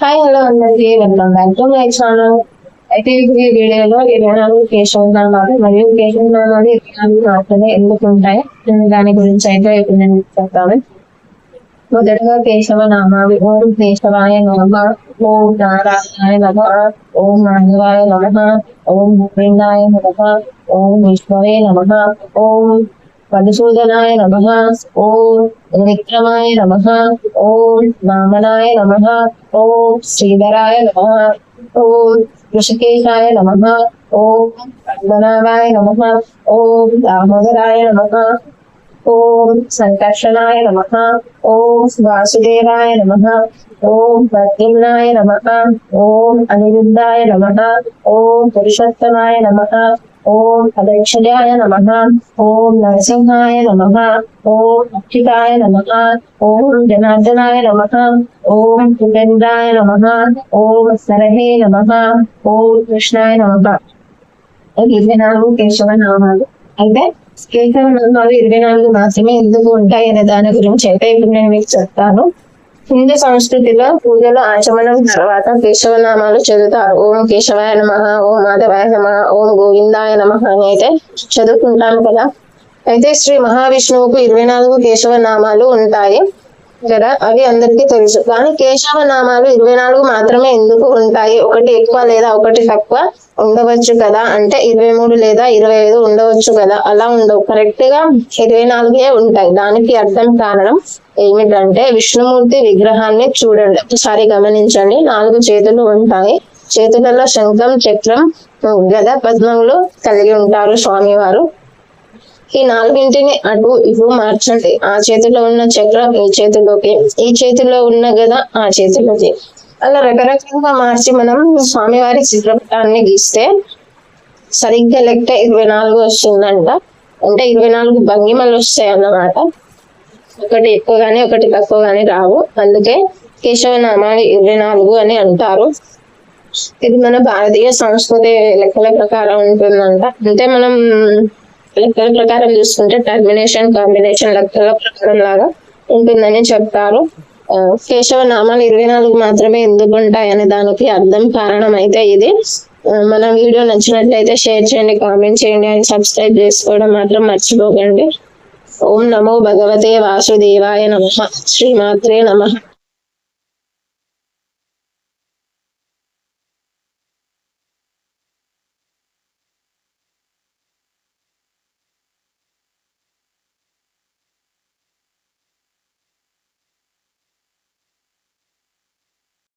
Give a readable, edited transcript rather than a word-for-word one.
Hi hello అందరికీ welcome back to my channel. అయితే ఈ వీడియోలో 24 కేశవనామాలు మరియు కేశవనామాలు 24 మాత్రమే ఎందుకు ఉంటాయి దాని గురించి అయితే ఇప్పుడు నేను చెప్తాను. మొదటగా కేశవనామాలు. ఓం కేశవాయ నమః, ఓం నారాయణాయ నమః, ఓం మాధవాయ నమః, ఓం గోవిందాయ నమః, ఓం విష్ణవే నమః, ఓం మధుసూదనాయ నమః, ఓం విక్రమాయ నమః, ఓం వామనాయ నమః, ఓం శ్రీధరాయ నమః, ఓం ఋషికేశాయ నమః, ఓం పద్మనాభాయ నమః, ఓం దామోదరాయ నమః, ఓం సంకర్షణాయ నమః, ఓం వాసుదేవాయ నమః, ఓం ప్రద్యుమ్నాయ నమః, ఓం అనిరుద్ధాయ నమః, ఓం పురుషోత్తమాయ నమః, ఓం అదక్షయాయ నమః, ఓం నరసింహాయ నమః, ఓం అచ్యుతాయ నమః, ఓం జనార్దనాయ నమః, ఓం ఉపేంద్రాయ నమః, ఓం సరహే నమః, ఓం కృష్ణాయ నమః. 24 కేశవనామాలు. అయితే కేశవనామాలు 24 మాత్రమే ఎందుకు ఉంటాయి అనే దాని గురించి అయితే ఇప్పుడు నేను మీకు చెప్తాను. హిందూ సంస్కృతిలో పూజలు ఆచమనం తర్వాత కేశవనామాలు చదువుతారు. ఓం కేశవాయ నమః, ఓం మాధవాయ నమః, ఓం గోవిందాయ నమః అని అయితే చదువుకుంటాను కదా. అయితే శ్రీ మహావిష్ణువుకు 24 కేశవనామాలు ఉంటాయి కదా, అవి అందరికీ తెలుసు. కానీ కేశవనామాలు 24 మాత్రమే ఎందుకు ఉంటాయి? ఒకటి ఎక్కువ లేదా ఒకటి తక్కువ ఉండవచ్చు కదా, అంటే 23 లేదా 25 ఉండవచ్చు కదా. అలా ఉండవు, కరెక్ట్ గా 24 ఉంటాయి. దానికి అర్థం కారణం ఏమిటంటే, విష్ణుమూర్తి విగ్రహాన్ని చూడండి, ఒకసారి గమనించండి. 4 చేతులు ఉంటాయి. చేతులలో శంఖం, చక్రం, గద, పద్మములు కలిగి ఉంటారు స్వామివారు. ఈ 4ంటిని అటు ఇటు మార్చండి. ఆ చేతిలో ఉన్న చక్రం ఈ చేతిలోకి, ఈ చేతిలో ఉన్న గద ఆ చేతిలోకి, అలా రకరకాలుగా మార్చి మనం స్వామివారి చిత్రపటాన్ని గీస్తే సరిగ్గా లెక్క 24 వస్తుందంట. అంటే 24 భంగిమలు వస్తాయి అన్నమాట. ఒకటి ఎక్కువగానే ఒకటి తక్కువగానే రావు. అందుకే కేశవనామాలు 24 అని అంటారు. ఇది మన భారతీయ సంస్కృతి లెక్కల ప్రకారం ఉంటుందంట. అంటే మనం లెక్కల ప్రకారం చూసుకుంటే టర్మినేషన్, కాంబినేషన్ లెక్కల ప్రకారం లాగా ఉంటుందని చెప్తారు. కేశవనామాలు 24 మాత్రమే ఎందుకు ఉంటాయి అనే దానికి అర్థం కారణం అయితే ఇది. మన వీడియో నచ్చినట్లయితే షేర్ చేయండి, కామెంట్ చేయండి, అండ్ సబ్స్క్రైబ్ చేసుకోవడం మాత్రం మర్చిపోకండి. ఓం నమో భగవతే వాసుదేవాయ నమః. శ్రీమాత్రే నమః.